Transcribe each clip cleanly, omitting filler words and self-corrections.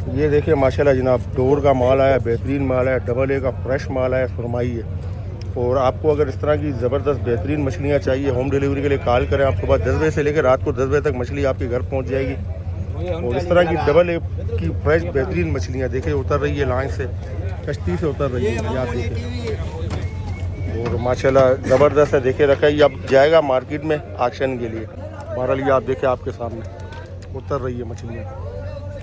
ये देखिए माशाल्लाह जनाब, डोर का माल आया, बेहतरीन माल है, डबल ए का फ्रेश माल आया, सुरमाई है। और आपको अगर इस तरह की ज़बरदस्त बेहतरीन मछलियाँ चाहिए, होम डिलीवरी के लिए कॉल करें। आप सुबह 10 बजे से लेकर रात को 10 बजे तक मछली आपके घर पहुँच जाएगी। और इस तरह की डबल ए की फ्रेश बेहतरीन मछलियाँ देखिए उतर रही है, लाइन से कश्ती से उतर रही है, ये आप देखिए। और माशाल्लाह ज़बरदस्त है, देखे रखा है। ये अब जाएगा मार्केट में ऑक्शन के लिए। बहरहाल ये आप देखें, आपके सामने उतर रही है मछलियाँ।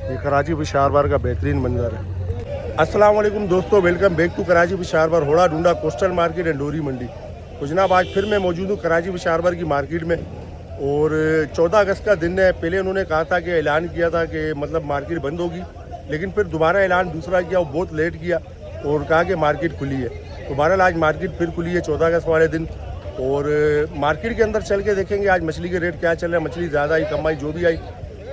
ये कराची पिशावर बार का बेहतरीन मंजर है। अस्सलाम वालेकुम दोस्तों, welcome back to Karachi Peshawar बार, होड़ा ढूंढा कोस्टल मार्केट एंड डोरी मंडी। तो जनाब आज फिर मैं मौजूद हूँ कराची पिशावर बार की मार्केट में। और 14 अगस्त का दिन है। पहले उन्होंने कहा था कि ऐलान किया था कि मतलब मार्केट बंद होगी, लेकिन फिर दोबारा ऐलान दूसरा किया, वो बहुत लेट किया और कहा कि मार्केट खुली है। तो बहरहाल आज मार्केट फिर खुली है 14 अगस्त वाले दिन। और मार्केट के अंदर चल के देखेंगे आज मछली के रेट क्या चल रहे हैं, मछली ज़्यादा आई कम आई जो भी आई।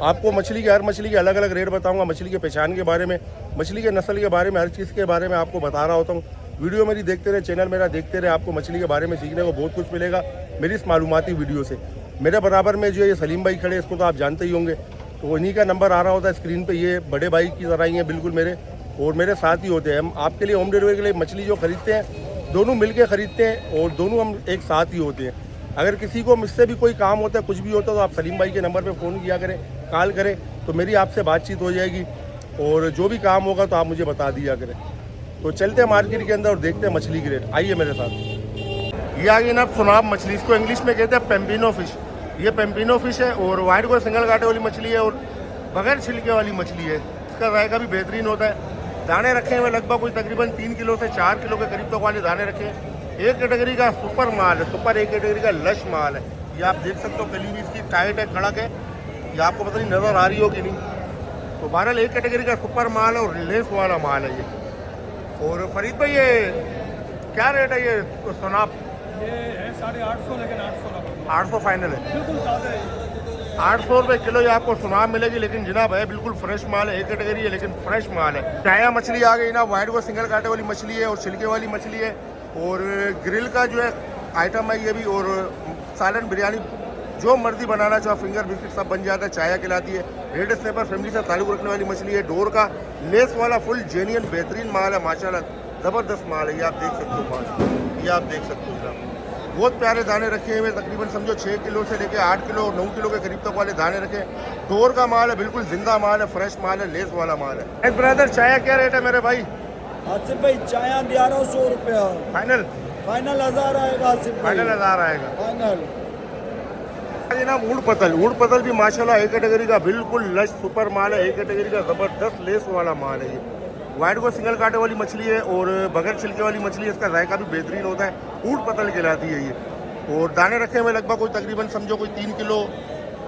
आपको मछली के हर मछली के अलग अलग रेट बताऊंगा, मछली के पहचान के बारे में, मछली के नस्ल के बारे में, हर चीज़ के बारे में आपको बता रहा होता हूँ। वीडियो मेरी देखते रहे, चैनल मेरा देखते रहे, आपको मछली के बारे में सीखने को बहुत कुछ मिलेगा मेरी इस मालूमाती वीडियो से। मेरे बराबर में जो ये सलीम भाई खड़े, इसको तो आप जानते ही होंगे, तो इन्हीं का नंबर आ रहा होता है स्क्रीन पे। ये बड़े भाई की तरह ही हैं बिल्कुल मेरे, और मेरे साथ ही होते हैं। हम आपके लिए होम डिलीवरी के लिए मछली जो खरीदते हैं दोनों मिलके खरीदते हैं और दोनों हम एक साथ ही होते हैं। अगर किसी को मुझसे भी कोई काम होता है, कुछ भी होता है, तो आप सलीम भाई के नंबर पे फ़ोन किया करें, कॉल करें, तो मेरी आपसे बातचीत हो जाएगी और जो भी काम होगा तो आप मुझे बता दिया करें। तो चलते हैं मार्केट के अंदर और देखते हैं मछली के रेट। आइए मेरे साथ। ये आगे ना सुनाब मछली, इसको इंग्लिश में कहते हैं पेम्पिनो फिश। ये पेम्पिनो फिश है और वाइट को सिंगल कांटे वाली मछली है और बगैर छिलके वाली मछली है। इसका जायका भी बेहतरीन होता है। दाने रखे हुए लगभग कोई तकरीबन 3 किलो से 4 किलो के करीब तक वाले दाने रखे हैं। एक कैटेगरी का सुपर माल है, सुपर एक कैटेगरी का लश माल है। ये आप देख सकते हो, कली भी इसकी टाइट है, कड़क है। ये आपको पता नहीं नज़र आ रही हो कि नहीं। तो बहरहाल एक कैटेगरी का सुपर माल है और लेस वाला माल है ये। और फरीद भाई ये क्या रेट है ये सुनाब? ये है 850, लेकिन 800 फाइनल है, बिल्कुल ताज़ा है। 800 रुपये किलो ये आपको सुनाब मिलेगी। लेकिन जनाब है बिल्कुल फ्रेश माल है, एक कैटेगरी है लेकिन फ्रेश माल है। चाया मछली आ गई ना, वाइट को सिंगल कांटे वाली मछली है और छिलके वाली मछली है। और ग्रिल का जो है आइटम है ये भी, और सालन बिरयानी जो मर्जी बनाना चाहो, फिंगर बिस्किट सब बन जाता है। चाया खिलाती है। रेड स्नैपर फैमिली से ताल्लुक रखने वाली मछली है। डोर का लेस वाला फुल जेन्युइन बेहतरीन माल है, माशाल्लाह ज़बरदस्त माल है। ये आप देख सकते हो माल, ये आप देख सकते हो जनाब। बहुत प्यारे दाने रखे हुए, तकरीबन समझो 6 किलो से लेके 8 किलो और 9 किलो के करीब तक वाले दाने रखे। डोर का माल है, बिल्कुल जिंदा माल है, फ्रेश माल है, लेस वाला माल है। ब्रदर चाया क्या रेट है मेरे भाई? आसिफ भाई चाया 1100 रुपया फाइनल? फाइनल 1000 आएगा आसिफ भाई, फाइनल 1000 आएगा फाइनल। ना ऊँट पतल भी माशाल्लाह एक कैटेगरी का बिल्कुल लश सुपर माल है, एक कैटेगरी का ज़बरदस्त लेस वाला माल है। ये वाइट को सिंगल कांटे वाली मछली है और बगैर छिलके वाली मछली है। इसका जायका भी बेहतरीन होता है। ऊँट पतल कहलाती है ये। और दाने रखे हुए लगभग कोई तकरीबन समझो कोई 3 किलो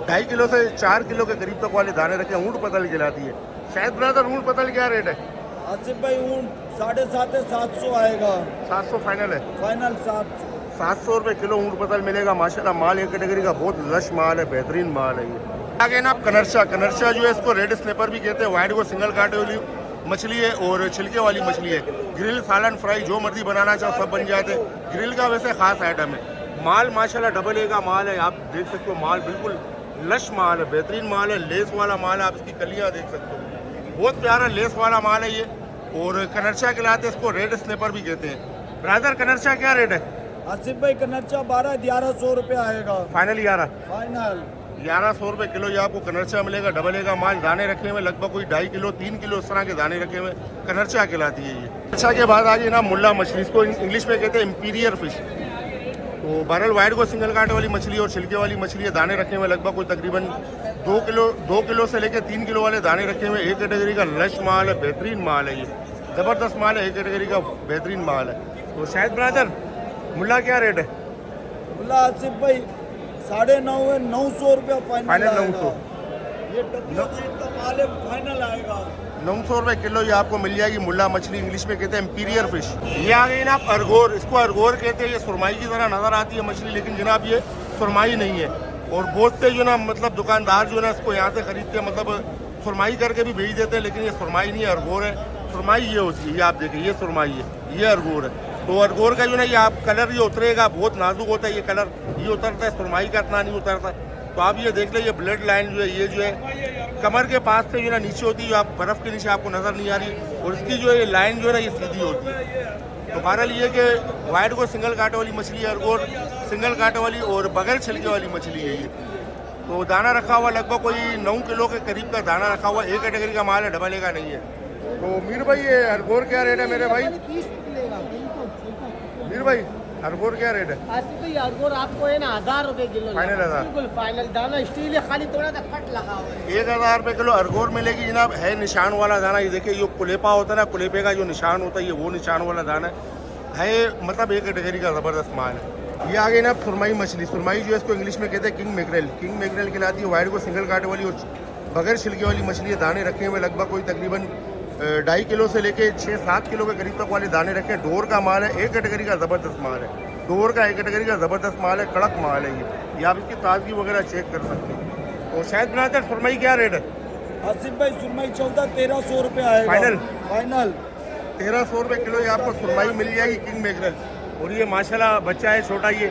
2.5 किलो से 4 किलो के करीब तक वाले दाने रखे हैं। ऊँट पतल कहलाती है। शायद ब्रदर ऊँट पतल क्या रेट है? आसिफ भाई ऊँट 750 आएगा, 700 फाइनल है, फाइनल 700 रुपये किलो ऊँट पतल मिलेगा। माशाल्लाह माल एक कैटेगरी का बहुत लश माल है, बेहतरीन माल है ये। आगे ना आप कनरशा जो है इसको रेड स्नैपर भी कहते हैं। वाइट को सिंगल कांटे वाली मछली है और छिलके वाली मछली है। ग्रिल सालन फ्राई जो मर्जी बनाना चाहो सब बन जाते हैं। ग्रिल का वैसे खास आइटम है। माल माशाल्लाह डबल ए का माल है, आप देख सकते हो। माल बिल्कुल लश माल है, बेहतरीन माल है, लेस वाला माल है। आप इसकी कलियाँ देख सकते हो, बहुत प्यारा लेस वाला माल है ये। और कनरशा खिलाते हैं इसको, रेड स्नैपर भी कहते हैं। ब्रदर कनरशा क्या रेट है? आसिफ भाई कनरचा 1100 रुपया आएगा, फाइनल 11? फाइनल 1100 रुपये किलो ये आपको कनरचा मिलेगा। डबल ए का माल, दाने रखे हुए लगभग कोई 2.5 किलो 3 किलो इस तरह के दाने रखे हुए। कनरचा कहलाती है ये। कनरचा के बाद आ गई ना मुल्ला मछली, इसको इंग्लिश में कहते हैं इंपीरियर फिश। तो बहरहाल वाइट को सिंगल कांटे वाली मछली और छिलके वाली मछली है। दाने रखे हुए लगभग कोई तकरीबन 2 किलो से लेकर 3 किलो वाले दाने रखे हुए। एक कैटेगरी का लश माल है, बेहतरीन माल है ये, ज़बरदस्त माल है, एक कैटेगरी का बेहतरीन माल है। तो शायद ब्रदर मुल्ला क्या रेट है? मुल्ला आसिफ भाई 950 रुपया फाइनल 900। ये डब्ल्यू का माल है, फाइनल आएगा 900 रुपये किलो ये आपको मिल जाएगी मुल्ला मछली। इंग्लिश में कहते हैं इंपीरियर फिश। ये आ गई ना आप अरगोर, इसको अरगोर कहते हैं। ये सुरमाई की तरह नज़र आती है मछली, लेकिन जनाब ये सुरमाई नहीं है। और बहुत से जो ना मतलब दुकानदार जो ना इसको यहाँ से खरीदते हैं, मतलब सुरमाई करके भी भेज देते हैं, लेकिन ये सुरमाई नहीं है, अरगोर है। सुरमाई ये होती है, ये आप देखिए, ये सुरमाई है, ये अरगोर है। तो अरगोर का जो ना ये आप कलर ये उतरेगा, बहुत नाजुक होता है ये कलर, ये उतरता है। सुरमाई का इतना नहीं उतरता। तो तो आप ये देख लीजिए ब्लड लाइन जो है ये जो है कमर के पास से जो है नीचे होती है, आप बर्फ़ के नीचे आपको नज़र नहीं आ रही, और इसकी जो है लाइन जो है ना ये सीधी होती है। तो बहरहाल ये कि वाइट को सिंगल कांटे वाली मछली है, अरगोर सिंगल कांटे वाली और बगैर छिलके वाली मछली है ये। तो दाना रखा हुआ लगभग कोई 9 किलो के करीब का दाना रखा हुआ, एक कैटेगरी का माल है, डबल ए का नहीं है। तो मीर भाई ये अरगोर क्या रेट है मेरे भाई? मीर भाई अरगोर क्या रेट है? अरगोर आपको है ना 1000 रुपए किलो, फाइनल 1000, बिल्कुल फाइनल। दाना स्टील है, खाली थोड़ा सा कट लगा हुआ है। 1000 रुपये किलो अरगोर मिलेगी जनाब। है निशान वाला दाना, ये देखिए, ये कुलेपा होता है ना, कुलेपे का जो निशान होता है ये वो निशान वाला दाना है, मतलब एक कैटेगरी का ज़बरदस्त माल है। ये आ गई ना सुरमई मछली। सुरमई जो है इसको इंग्लिश में कहते हैं किंग मैकरेल। किंग मैकरेल कहलाती है। वाइट को सिंगल कांटे वाली और बगैर छिलके वाली मछली है। दाने रखे हुए लगभग कोई तकरीबन 2.5 किलो से लेके 6-7 किलो के करीब तक वाले दाने रखे हैं। डोर का माल है, एक कैटेगरी का ज़बरदस्त माल है। डोर का एक कैटेगरी का ज़बरदस्त माल है, कड़क माल है ये आप इसकी ताजगी वगैरह चेक कर सकते हैं। और शायद बनाते हैं सुरमई क्या रेट है? आसिफ भाई सुरमई 1400-1300 रुपये आएगा फाइनल? फाइनल 1300 रुपये किलो ये आपको सुरमई मिल जाएगी किंग मैकरेल। और ये माशाल्लाह बच्चा है छोटा ये,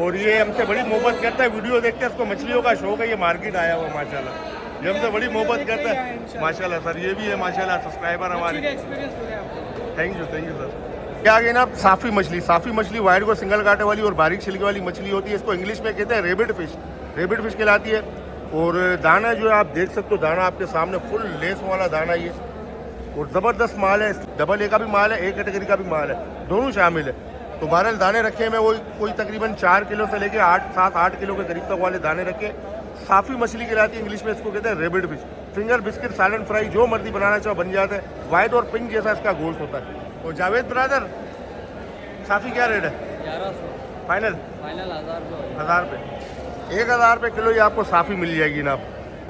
और ये हमसे बड़ी मोहब्बत करता है, वीडियो देखते हैं, इसको मछलियों का शौक है। ये मार्केट आया हुआ माशाल्लाह, ये हमसे बड़ी मोहब्बत करता है माशाल्लाह सर। ये भी है माशाल्लाह सब्सक्राइबर हमारे। Thank you sir. क्या आ गई ना साफ़ी मछली। साफ़ी मछली वाइट को सिंगल कांटे वाली और बारीक छिलके वाली मछली होती है। इसको इंग्लिश में कहते हैं रेबिड फिश। रेबिड फिश कहलाती है। और दाना जो है आप देख सकते हो, दाना आपके सामने फुल लेस वाला दाना ये, और ज़बरदस्त माल है। डबल ए का भी माल है, एक कैटेगरी का भी माल है, दोनों शामिल है। तो बहरहाल दाने रखे हैं वो कोई तकरीबन 4 किलो से लेके 7-8 किलो के करीब तक वाले दाने रखे। साफ़ी मछली कहलाती है, इंग्लिश में इसको कहते हैं रेबिड फिश। फिंगर बिस्किट, सालन फ्राई, जो मर्जी बनाना चाहो बन जाता है। वाइट और पिंक जैसा इसका गोश्त होता है। और जावेद ब्रदर साफ़ी क्या रेट है? 1100 फाइनल? फाइनल 1000 रुपये 1000 रुपये किलो ये आपको साफ़ी मिल जाएगी ना।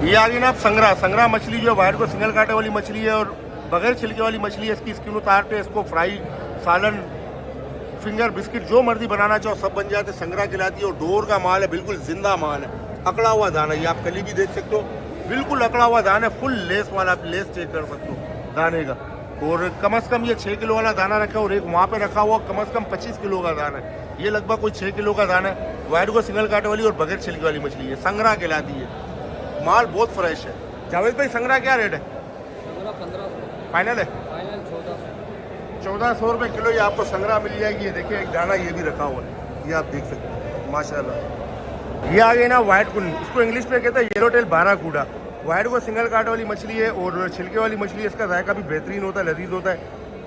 ये आ गई ना आप संगरा। संगरा मछली जो वाइट को सिंगल कांटे वाली मछली है और बगैर छिलके वाली मछली है। इसकी स्किन उतारते हैं, इसको फ्राई, सालन, फिंगर बिस्किट जो मर्जी बनाना चाहो सब बन जाते। संगरा खिलाती है और डोर का माल है, बिल्कुल जिंदा माल है, अकड़ा हुआ दाना। ये आप कली भी देख सकते हो, बिल्कुल अकड़ा हुआ दाना है, फुल लेस वाला। आप लेस चेक कर सकते हो दाने का। और कम से कम ये 6 किलो वाला दाना रखा है, और एक वहाँ पे रखा हुआ कम से कम 25 किलो का दाना है। ये लगभग कोई 6 किलो का दाना है। वाइट को सिंगल कांटे वाली और बगैर छिलके वाली मछली है, संगरा कहलाती है। माल बहुत फ्रेश है। जावेद भाई संगरा क्या रेट है? 1500 फाइनल है? फाइनल 1400 रुपये किलो ये आपको संगरा मिल जाएगी। ये देखिए एक दाना ये भी रखा हुआ है, ये आप देख सकते हैं माशाल्लाह। ये आ गई ना वाइट कुन। इसको इंग्लिश में कहते हैं येलो टेल बाराकूडा। वाइट को सिंगल कांटे वाली मछली है और छिलके वाली मछली है। इसका जायका भी बेहतरीन होता है, लजीज होता है।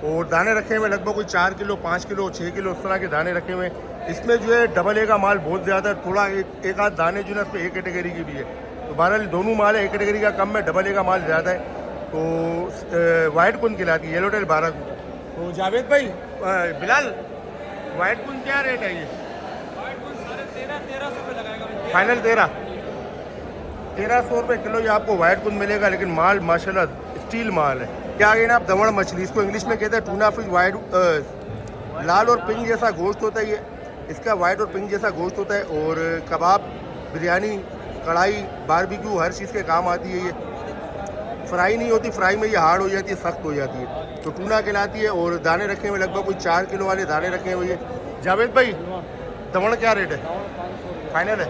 और दाने रखे हुए लगभग कोई 4 किलो, 5 किलो, 6 किलो इस तरह के दाने रखे हुए हैं। इसमें जो है डबल ए का माल बहुत ज़्यादा है। थोड़ा एक आध दाने जो है उस पर एक कैटेगरी की भी है। तो बहरहाल दोनों माल है, एक कैटेगरी का कम है, डबल ए का माल ज़्यादा है। तो वाइट कुन कहलाती है, येलो टेल बाराकूडा। तो जावेद भाई बिलाल वाइट कुन क्या रेट है ये? 1300 रुपये लगाएगा फाइनल 1300 रुपये किलो ये आपको वाइट कुन मिलेगा। लेकिन माल माशाल्लाह स्टील माल है। क्या आ गई ना आप दमड़ मछली। इसको इंग्लिश में कहते हैं टूना फिश। वाइट लाल और पिंक जैसा गोश्त होता है ये, इसका वाइट और पिंक जैसा गोश्त होता है। और कबाब, बिरयानी, कढ़ाई, बारबेक्यू हर चीज़ के काम आती है ये। फ्राई नहीं होती, फ्राई में ये हार्ड हो जाती है, सख्त हो जाती है। तो टूना कहलाती है। और दाने रखे हुए लगभग कोई 4 किलो वाले दाने रखे हुए ये। जावेद भाई दमड़ क्या रेट है? फाइनल है?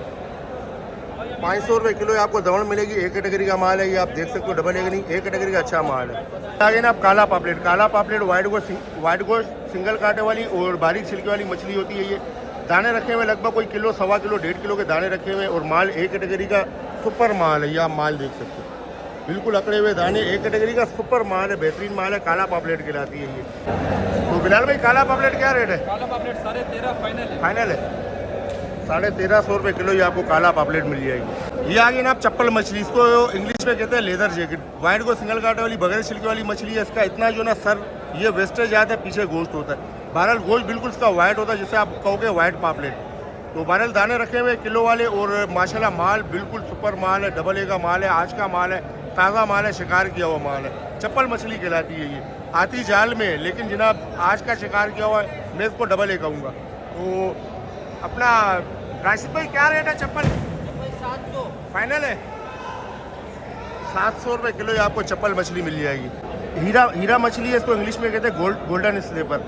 500 रुपये किलो आपको दमड़ मिलेगी। एक कैटेगरी का माल है ये, आप देख सकते हो, डबल एक नहीं, एक कैटेगरी का अच्छा माल है। आगे ना आप काला पापलेट। काला पापलेट वाइट को सिंगल कांटे वाली और बारीक छिलके वाली मछली होती है ये। दाने रखे हुए लगभग कोई किलो, 1.25 किलो, 1.5 किलो के दाने रखे हुए। और माल एक कैटेगरी का सुपर माल है, ये आप माल देख सकते हो, बिल्कुल अकड़े हुए दाने, एक कैटेगरी का सुपर माल है, बेहतरीन माल है। काला पापलेट कहलाती है ये। तो बिलाल भाई काला पापलेट क्या रेट है? काला पापलेट 13.5 फाइनल है। फाइनल है? 1350 रुपये किलो ये आपको काला पापलेट मिल जाएगी। ये आ गई ना आप चप्पल मछली। इसको इंग्लिश में कहते हैं लेदर जैकेट। वाइट को सिंगल कांटे वाली बगैर छिलके वाली मछली है। इसका इतना जो ना सर ये वेस्टेज आता है, पीछे गोश्त होता है। बहरहाल गोश्त बिल्कुल इसका वाइट होता है, जिसे आप कहोगे वाइट पापलेट। तो बहरहाल दाने रखे हुए किलो वाले। और माशाल्लाह माल बिल्कुल सुपर माल है, डबल ए का माल है, आज का माल है, ताज़ा माल है, शिकार किया हुआ माल है। चप्पल मछली कहलाती है ये। आती जाल में, लेकिन जनाब आज का शिकार किया हुआ है, मैं इसको डबल ए कहूँगा। तो अपना राशिद भाई क्या रेट है चप्पल? 700 फाइनल है? 700 रुपये किलो ये आपको चप्पल मछली मिल जाएगी। हीरा मछली है, इसको इंग्लिश में कहते हैं गोल्डन स्नेपर।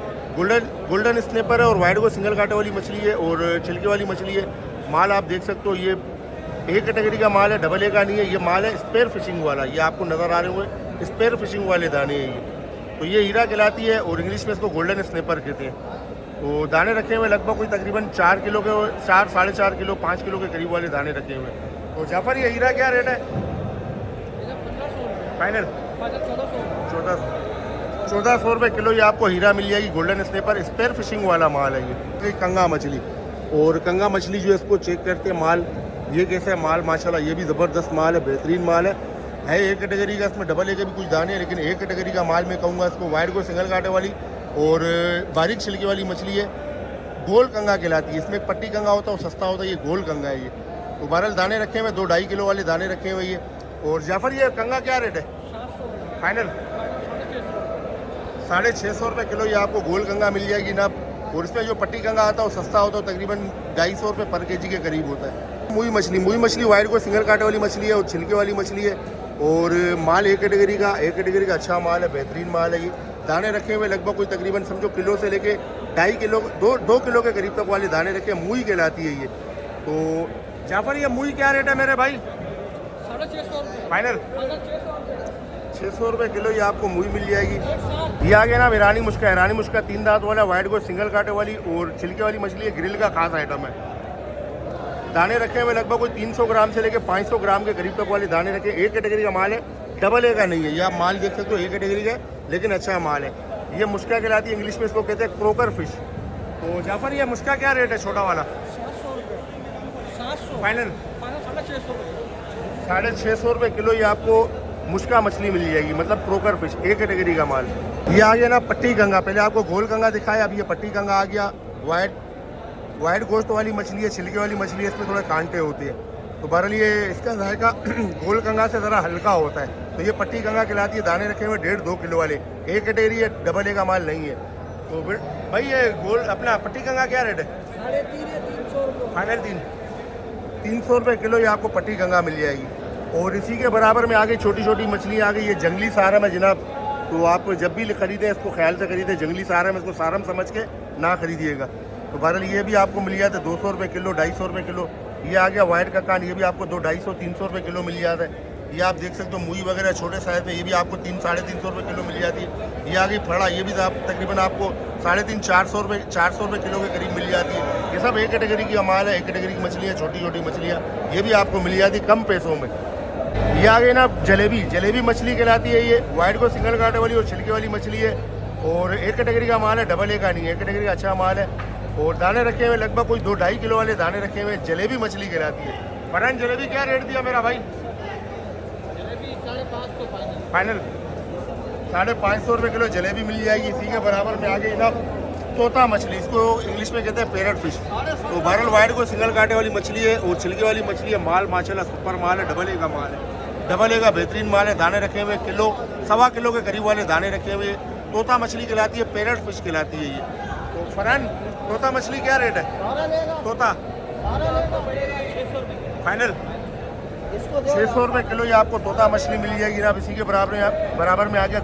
गोल्डन स्नेपर है और वाइट को सिंगल कांटे वाली मछली है और छिलके वाली मछली है। माल आप देख सकते हो, ये ए कैटेगरी का माल है, डबल ए का नहीं है। ये माल है स्पेयर फिशिंग वाला, ये आपको नज़र आ रहे होंगे स्पेयर फिशिंग वाले दाने हैं ये। तो ये हीरा कहलाती है और इंग्लिश में इसको गोल्डन स्नेपर कहते हैं। तो दाने रखे हुए लगभग कोई तकरीबन 4 किलो के, 4 साढ़े 4 किलो 5 किलो के करीब वाले दाने रखे हुए। तो जाफर ये हीरा क्या रेट है फाइनल? 1400 रुपये किलो ये आपको हीरा मिल जाएगी गोल्डन स्नेपर, स्पेयर फिशिंग वाला माल है ये। कंगा मछली, और कंगा मछली जो है इसको चेक करते हैं माल, ये कैसा है माल माशाल्लाह, ये भी ज़बरदस्त माल है, बेहतरीन माल है एक कैटेगरी का। इसमें डबल ए के भी कुछ दाने हैं, लेकिन एक कैटेगरी का माल मैं कहूँगा इसको वाइट को सिंगल कांटे वाली और बारीक छिलके वाली मछली है, गोल कंगा कहलाती है। इसमें एक पट्टी कंगा होता है, वो सस्ता होता है, ये गोल कंगा है ये। तो बहरहाल दाने रखे हुए 2-2.5 किलो वाले दाने रखे हुए ये। और जाफर ये कंगा क्या रेट है फाइनल? 650 रुपये किलो ये आपको गोल कंगा मिल जाएगी ना। और इसमें जो पट्टी कंगा आता है वो सस्ता होता है, तकरीबन 250 रुपये पर केजी के करीब होता है। मुई मछली वाइट को सिंगल कांटे वाली मछली है और छिलके वाली मछली है। और माल एक कैटेगरी का अच्छा माल है, बेहतरीन माल है ये। दाने रखे हुए लगभग कोई तकरीबन समझो किलो से लेके 2.5 किलो 2 किलो के करीब तक वाले दाने रखे, मुई कहलाती है ये। तो जाफर ये मुई क्या रेट है मेरे भाई? 650 फाइनल 600 रुपये किलो ये आपको मुई मिल जाएगी। ये आ गया ना ईरानी मुश्का। ईरानी मुश्का 3 दांत वाला वाइट को सिंगल कांटे वाली और छिलके वाली मछली है, ग्रिल का खास आइटम है। दाने रखे हुए लगभग कोई 300 ग्राम से लेके 500 ग्राम के करीब तक वाले दाने रखे। एक कैटेगरी का माल है, डबल ए का नहीं है। ये आप माल देख सकते हो एक कैटेगरी का, लेकिन अच्छा माल है। ये मुश्का कहलाती है, इंग्लिश में इसको कहते हैं क्रोकर फिश। तो जाफर ये मुश्का क्या रेट है छोटा वाला? 700 फाइनल 650 रुपये किलो ये आपको मुश्का मछली मिल जाएगी, मतलब क्रोकर फिश, एक कैटेगरी का माल। ये आ गया ना पट्टी कंगा। पहले आपको गोल कंगा दिखाया, अब ये पट्टी कंगा आ गया। वाइट गोश्त वाली मछली है, छिलके वाली मछली है, इसमें थोड़े कांटे होते हैं। तो बहरहाल ये इसका जायका गोल कंगा से ज़रा हल्का होता है। तो ये पट्टी कंगा कहलाती है। दाने रखे हुए 1.5-2 किलो वाले, एक कैटेगरी है, डबल ए का माल नहीं है। तो फिर भाई ये गोल अपना पट्टी कंगा क्या रेट है? 350 रुपये फाइनल 300 रुपये किलो ये आपको पट्टी कंगा मिल जाएगी। और इसी के बराबर में आ गई छोटी छोटी मछली आ गई, ये जंगली सारम है जनाब। तो आप जब भी खरीदें इसको ख्याल से खरीदें, जंगली सारम, इसको सारम समझ के ना खरीदिएगा। तो बहरहाल ये भी आपको मिल जाता है 200 रुपये किलो, 250 रुपये किलो। ये आ गया वाइट का कान, ये भी आपको 250-300 रुपये किलो मिल जाता है। ये आप देख सकते हो मुई वगैरह छोटे साइज में, ये भी आपको 300-350 रुपये किलो मिल जाती है। ये आ गई फड़ा, ये भी तकरीबन आपको 350-400 रुपये किलो के करीब मिल जाती है। ये सब एक कैटेगरी की माल है, एक कैटेगरी की मछलियाँ, छोटी छोटी मछलियाँ, ये भी आपको मिल जाती कम पैसों में। ये आ गई ना जलेबी मछली कहलाती है। ये वाइट को सिंगल कांटे वाली और छिलके वाली मछली है और एक कैटेगरी का माल है, डबल ए का नहीं है, एक कैटेगरी का अच्छा माल है। और दाने रखे हुए लगभग कोई 2-2.5 किलो वाले दाने रखे हुए, जलेबी मछली कहलाती है। फरहान जलेबी क्या रेट दिया मेरा भाई? जलेबी 550 फाइनल 550 रुपये किलो जलेबी मिल जाएगी। इसी के बराबर में आ गई ना तोता मछली, इसको इंग्लिश में कहते हैं पैरट फिश। तो बहरहाल वाइट को सिंगल कांटे वाली मछली है और छिलके वाली मछली है। माल माशाल्लाह सुपर माल है, डबल ए का माल है, डबल ए का बेहतरीन माल है। दाने रखे हुए किलो 1.25 किलो के करीब वाले दाने रखे हुए। तोता मछली कहलाती है, पैरट फिश कहलाती है ये। तो फरहान तोता मछली क्या रेट है? तोता फाइनल 600 रुपये किलो ये आपको तोता मछली मिल जाएगी ना। इसी के बराबर में आ गया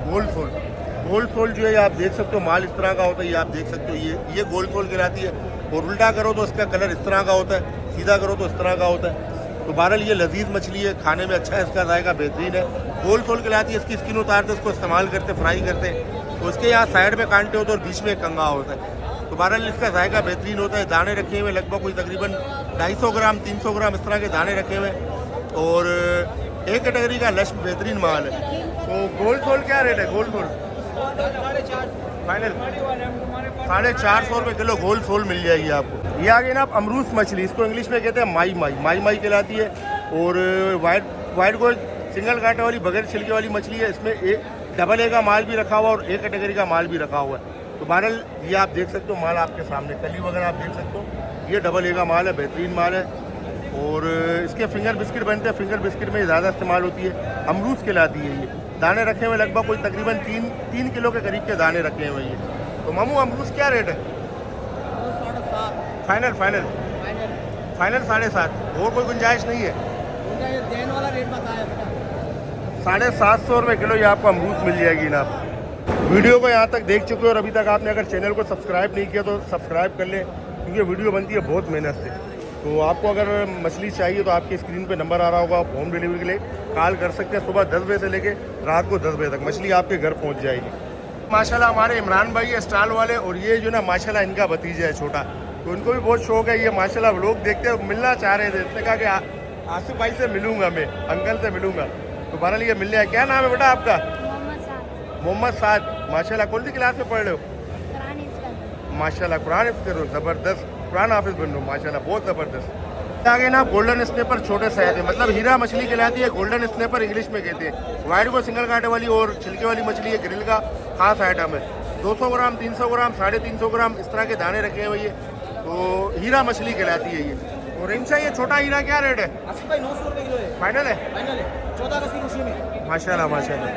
गोल्ड सोल जो है आप देख सकते हो, माल इस तरह का होता है, ये आप देख सकते हो। ये गोल्ड सोल कहलाती है। और उल्टा करो तो इसका कलर इस तरह का होता है, सीधा करो तो इस तरह का होता है। तो बहरहाल ये लजीज मछली है, खाने में अच्छा है, इसका जायका बेहतरीन है। गोल्ड सोल कहलाती है। इसकी स्किन उतारते इसको इस्तेमाल करते, फ्राई करते। तो उसके यहाँ साइड में कांटे होते और बीच में कंगा होता है। तो बहरहाल इसका जायका बेहतरीन होता है। दाने रखे हुए लगभग कोई तकरीबन 250 ग्राम 300 ग्राम इस तरह के दाने रखे हुए और एक कैटेगरी का लश बेहतरीन माल है। तो गोल्ड सोल क्या रेट है? गोल्ड सोल फाइनल 450 रुपये किलो गोल्ड सोल मिल जाएगी आपको। ये आ गई ना अमरूस मछली, इसको इंग्लिश में कहते हैं माई कहलाती है। और वाइट को सिंगल कांटे वाली बगैर छिलके वाली मछली है। इसमें एक डबल ए का माल भी रखा हुआ और एक कैटेगरी का माल भी रखा हुआ है। तो बहरहाल ये आप देख सकते हो माल आपके सामने, कली वगैरह आप देख सकते हो। ये डबल ए का माल है, बेहतरीन माल है। और इसके फिंगर बिस्किट बनते हैं, फिंगर बिस्किट में ज़्यादा इस्तेमाल होती है। अमरूस कहलाती है ये। दाने रखे हुए लगभग कोई तकरीबन 3 किलो के करीब के दाने रखे हुए ये। तो मामू अमरूस क्या रेट है? फाइनल 7.5। और कोई गुंजाइश नहीं है? देने वाला रेट बताया बेटा। 750 रुपये किलो ये आपको अमरूद मिल जाएगी ना। वीडियो को यहाँ तक देख चुके हो और अभी तक आपने अगर चैनल को सब्सक्राइब नहीं किया तो सब्सक्राइब कर लें, क्योंकि वीडियो बनती है बहुत मेहनत से। तो आपको अगर मछली चाहिए तो आपकी स्क्रीन पे नंबर आ रहा होगा, आप होम डिलीवरी के लिए कॉल कर सकते हैं। सुबह 10 बजे से लेके रात को 10 बजे तक मछली आपके घर पहुंच जाएगी। माशाल्लाह हमारे इमरान भाई है स्टॉल वाले, और ये जो ना माशाल्लाह इनका भतीजा है छोटा, तो इनको भी बहुत शौक है। ये माशाल्लाह लोग देखते हैं, मिलना चाह रहे थे, इसने कहा कि आसिफ भाई से मिलूंगा, मैं अंकल से मिलूंगा, तो बहरहाल ये मिल लिया। क्या नाम है बेटा आपका? मोहम्मद साद। माशाल्लाह कौन सी क्लास में पढ़ रहे हो? माशाल्लाह कुरान हिफ्ज़ कर रहे हो, ज़बरदस्त कुरान हाफिज़ बन रहे हो माशाल्लाह, बहुत ज़बरदस्त। आगे ना गोल्डन स्नैपर छोटे साइज है, मतलब हीरा मछली कहलाती है, गोल्डन स्नैपर इंग्लिश में कहते हैं। वाइट को सिंगल कांटे वाली और छिलके वाली मछली है, ग्रिल का खास आइटम है। 200 ग्राम, 300 ग्राम, 350 ग्राम इस तरह के दाने रखे हुए, ये तो हीरा मछली कहलाती है ये। और इनसे ये छोटा हीरा क्या रेट है? 80 भाई 900 रुपये किलो है। फाइनल है? फाइनल है 14 का सी उसी में। माशाल्लाह माशाल्लाह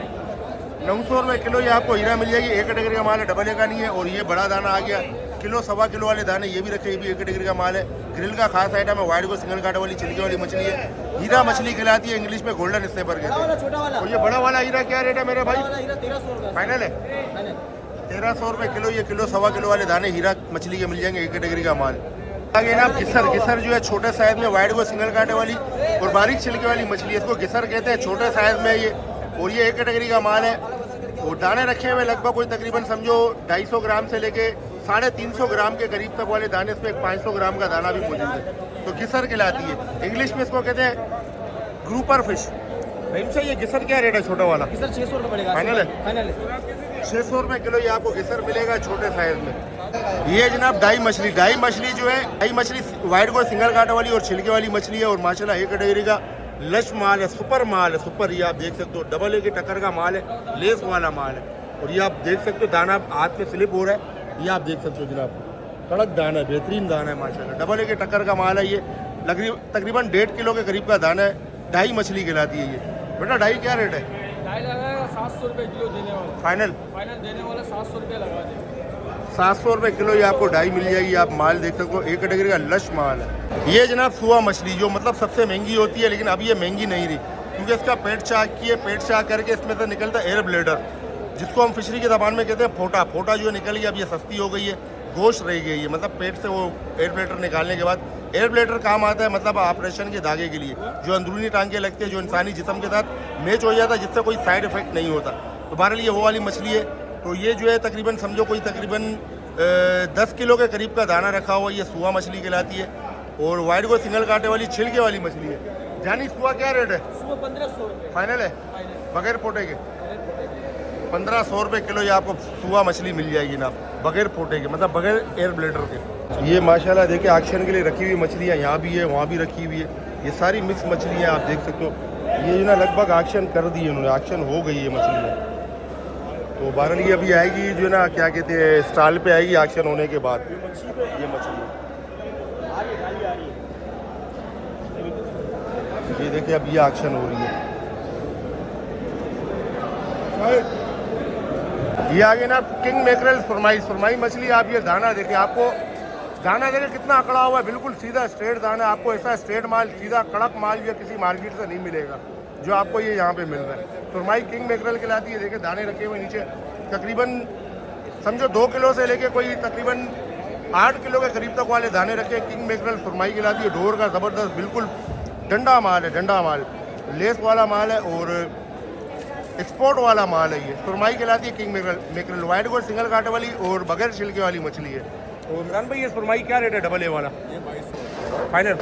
900 रुपये किलो ये आपको हीरा मिल जाएगी। एक कैटेगरी का माल है, डबल ए का नहीं है। और ये बड़ा दाना आ गया, किलो सवा किलो वाले दाने ये भी रखे, ये भी एक कैटेगरी का माल है। ग्रिल का खास आइटम है, वाइट को सिंगल कांटे वाली छिलके वाली मछली है, हीरा मछली कहलाती है, इंग्लिश में गोल्डन स्नैपर कहते हैं। छोटा वाला और ये बड़ा वाला हीरा क्या रेट है मेरे भाई? 1300 रुपये फाइनल है? फाइनल 1300 रुपये किलो। ये किलो सवा किलो वाले दाने हीरा मछली के मिल जाएंगे, एक कैटेगरी का माल। आगे ना गिसर जो है छोटे साइज में, वाइट को सिंगल कांटे वाली और बारीक छिलके वाली मछली है, इसको गिसर कहते हैं, छोटे साइज में ये। और ये एक कैटेगरी का माल है। और दाने रखे हुए लगभग कोई तकरीबन समझो 250 ग्राम से लेके 350 ग्राम के करीब तक वाले दाने, इसमें 500 ग्राम का दाना भी मौजूद है, तो गिसर कहलाती है। इंग्लिश में इसको कहते हैं ग्रुपर फिश। इनसे ये गिसर क्या रेट है छोटा वाला? सर 600 रुपये पड़ेगा। फाइनल है? फाइनल है 600 रुपये किलो ये आपको गिसर मिलेगा छोटे साइज में। ये जनाब डाई मछली जो है, डाई मछली वाइट को सिंगल कांटे वाली और छिलके वाली मछली है। और माशाल्लाह एक कैटेगरी का लश माल है, सुपर माल है, सुपर। ये आप देख सकते हो, डबल ए की टक्कर का माल है, लेस वाला माल है। और ये आप देख सकते हो दाना हाथ में स्लिप हो रहा है, ये आप देख सकते हो जनाब, कड़क दाना है, बेहतरीन दाना है माशाल्लाह। डबल ए के टक्कर का माल है ये, तकरीबन 1.5 किलो के करीब का दाना है। डाई मछली कहलाती है ये। बेटा डाई क्या रेट है? ढाई लगाएगा 700 रुपये किलो देने वाला। फाइनल? फाइनल देने वाला 700 रुपये लगा देंगे। 700 रुपये किलो ये आपको डाई मिल जाएगी। आप माल देख सकते हो, एक कैटेगरी का लश माल है। ये जनाब सुआ मछली जो मतलब सबसे महंगी होती है, लेकिन अब ये महंगी नहीं रही क्योंकि इसका पेट चाक किए, पेट चाक करके इसमें से निकलता है एयर ब्लेडर, जिसको हम फिशरी की ज़बान में कहते हैं फोटा। फोटा जो निकल गया, अब ये सस्ती हो गई है, गोश्त रह गई है, मतलब पेट से वो एयर ब्लेडर निकालने के बाद। एयर ब्लेडर काम आता है मतलब ऑपरेशन के धागे के लिए, जो अंदरूनी टांगे लगते हैं, जो इंसानी जिस्म के साथ मैच हो जाता है, जिससे कोई साइड इफेक्ट नहीं होता। तो बहरहाल ये वो वाली मछली है। तो ये जो है तकरीबन समझो कोई तकरीबन 10 किलो के करीब का दाना रखा हुआ, ये सुआ मछली कहलाती है। और वाइट को सिंगल कांटे वाली छिलके वाली मछली है। जानी सुआ क्या रेट है? सुबह 1500 रुपये फाइनल है? फाइनल। बगैर पोटे के 1500 रुपये किलो ये आपको सुआ मछली मिल जाएगी ना, बगैर पोटे के, मतलब बगैर एयर ब्लेडर के। ये माशाल्लाह देखिए ऑक्शन के लिए रखी हुई मछलियाँ यहाँ भी है, वहाँ भी रखी हुई है। ये सारी मिक्स मछलियाँ आप देख सकते हो। ये जो ना लगभग ऑक्शन कर दी है उन्होंने, ऑक्शन हो गई है मछलियाँ। तो बहरहाल ये अभी आएगी जो ना क्या कहते हैं स्टॉल पे आएगी ऑक्शन होने के बाद ये मछली। ये देखिए अब ये ऑक्शन हो रही है। ये आगे ना किंग मैकरेल सुरमाई मछली। आप ये दाना देखिए, आपको दाना देखिए कितना अकड़ा हुआ है, बिल्कुल सीधा स्ट्रेट दाना। आपको ऐसा स्ट्रेट माल, सीधा कड़क माल ये किसी मार्केट से नहीं मिलेगा जो आपको ये यहाँ पे मिल रहा है। सुरमाई किंग मैकरेल कहलाती है। देखिए दाने रखे हुए नीचे, तकरीबन समझो 2 किलो से लेके कोई तकरीबन 8 किलो के करीब तक वाले दाने रखे। किंग मैकरेल सुरमाई कहलाती है। ढोर का ज़बरदस्त बिल्कुल डंडा माल है, डंडा माल, लेस वाला माल है और एक्सपोर्ट वाला माल है। ये सुरमाई कहलाती है king mackerel. White gold single कांटे वाली और बगैर छिलके वाली मछली है। और इमरान भाई ये सुरमाई क्या रेट है डबल ए वाला? फाइनल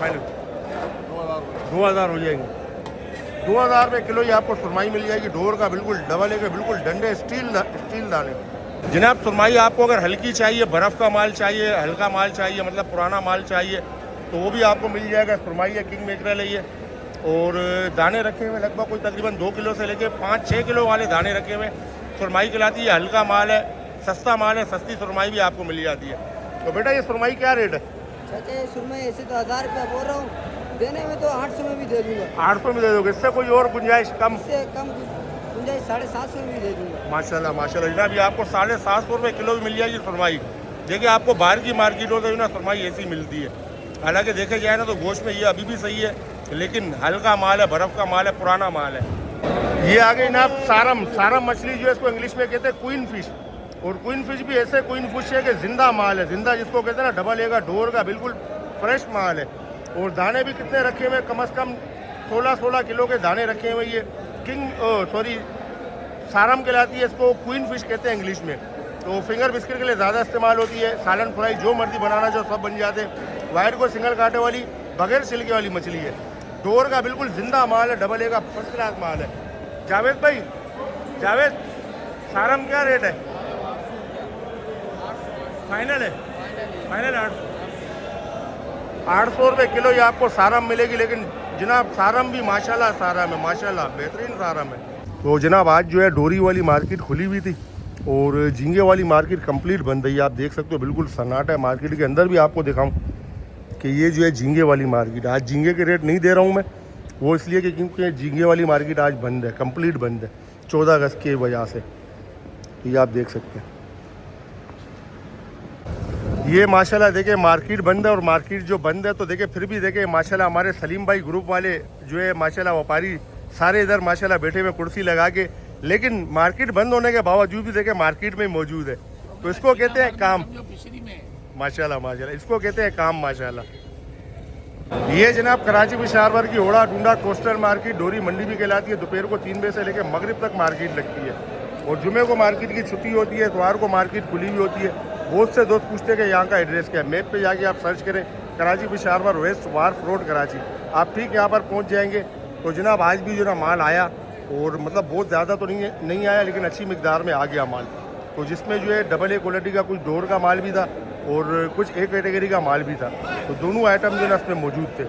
2000 हो जाएंगे। 2000 रुपये किलो ये आपको सुरमाई मिल जाएगी। ढोर का बिल्कुल डबल ए के बिल्कुल डंडे स्टील दाने। जनाब सुरमाई आपको अगर हल्की चाहिए, बर्फ़ का माल चाहिए, हल्का माल चाहिए, मतलब पुराना माल चाहिए, तो वो भी आपको मिल जाएगा। सुरमाई है, किंग मैकरेल है ये। और दाने रखे हुए लगभग कोई तकरीबन 2 किलो से लेके 5-6 किलो वाले दाने रखे हुए। सुरमाई कहलाती है, हल्का माल है, सस्ता माल है, सस्ती सुरमाई भी आपको मिल जाती है। तो बेटा ये सुरमाई क्या रेट है? चाचा सुरमई ऐसे तो 1000 रुपया बोल रहा हूँ, देने में तो 800 में भी दे दूंगा। 800 में दे दोगे? इससे कोई और गुंजाइश कम? इससे कम गुंजाइश 750 में भी दे दूंगा। माशाल्लाह माशाल्लाह जनाब, ये आपको 750 रुपये किलो भी मिल जाएगी सुरमाई। देखिए आपको बाहर की मार्केटों से ना सुरमाई ऐसी मिलती है। हालांकि देखे जाए ना तो गोश्त में ये अभी भी सही है, लेकिन हल्का माल है, बर्फ़ का माल है, पुराना माल है। ये आ गई ना सारम मछली जो है, इसको इंग्लिश में कहते हैं क्वीन फिश। और क्वीन फिश भी ऐसे क्वीन फिश है कि जिंदा माल है, जिंदा जिसको कहते हैं ना, डबल ए का, ढोर का, बिल्कुल फ्रेश माल है। और दाने भी कितने रखे हुए हैं, कम से कम 16-16 किलो के दाने रखे हुए। ये सारम कहलाती है, इसको क्वीन फिश कहते हैं इंग्लिश में। तो फिंगर बिस्किट के लिए ज़्यादा इस्तेमाल होती है, सालन फ्राई जो मर्जी बनाना जो सब बन जाते हैं। वाइट को सिंगल कांटे वाली बगैर छिलके वाली मछली है। डोर का बिल्कुल जिंदा माल है, डबल ए का फर्स्ट क्लास माल है। जावेद भाई, जावेद सारम क्या रेट है? फाइनल है, फाइनल 800 रुपये किलो ये आपको सारम मिलेगी। लेकिन जनाब सारम भी माशाल्लाह सारम है, माशाल्लाह बेहतरीन सारम है। तो जनाब आज जो है डोरी वाली मार्केट खुली हुई थी और झींगे वाली मार्केट कंप्लीट बंद है। आप देख सकते हो बिल्कुल सन्नाटा है। मार्केट के अंदर भी आपको दिखाऊं कि ये जो है झींगे वाली मार्केट, आज झींगे के रेट नहीं दे रहा हूँ मैं, वो इसलिए कि क्योंकि झींगे वाली मार्केट आज बंद है, कंप्लीट बंद है 14 अगस्त की वजह से। ये आप देख सकते हैं। ये माशाल्लाह देखिए मार्केट बंद है, और मार्केट जो बंद है तो देखिए फिर भी देखिए माशाल्लाह हमारे सलीम भाई ग्रुप वाले जो है माशाल्लाह व्यापारी सारे इधर माशाल्लाह बैठे हुए कुर्सी लगा के, लेकिन मार्केट बंद होने के बावजूद भी देखिए मार्केट में मौजूद है। तो इसको कहते हैं काम, माशाल्लाह माशाल्लाह, इसको कहते हैं काम माशाल्लाह। ये जनाब कराची पिशावर की ओड़ा डूंडा कोस्टल मार्केट डोरी मंडी भी कहलाती है। दोपहर को 3 बजे से लेकर मगरिब तक मार्केट लगती है, और जुमे को मार्केट की छुट्टी होती है, इतवार को मार्केट खुली हुई होती है। बहुत से दोस्त पूछते हैं कि यहाँ का एड्रेस क्या है। मैप पे जाके आप सर्च करें Karachi Peshawar west wharf road Karachi, आप ठीक यहाँ पर पहुँच जाएंगे। तो जनाब आज भी जो ना माल आया, और मतलब बहुत ज़्यादा तो नहीं आया, लेकिन अच्छी मिकदार में आ गया माल। तो जिसमें जो है डबल ए क्वालिटी का कुछ डोर का माल भी था और कुछ ए कैटेगरी का माल भी था। तो दोनों आइटम जो है उसमें मौजूद थे।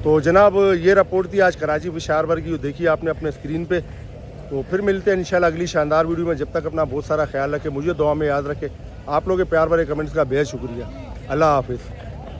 तो जनाब ये रिपोर्ट थी आज कराची पिशावर की, देखिए आपने अपने स्क्रीन पे। तो फिर मिलते हैं इंशाल्लाह अगली शानदार वीडियो में। जब तक अपना बहुत सारा ख्याल रखें, मुझे दुआ में याद रखें। आप लोगों के प्यार भरे कमेंट्स का बेहद शुक्रिया। अल्लाह हाफिज़।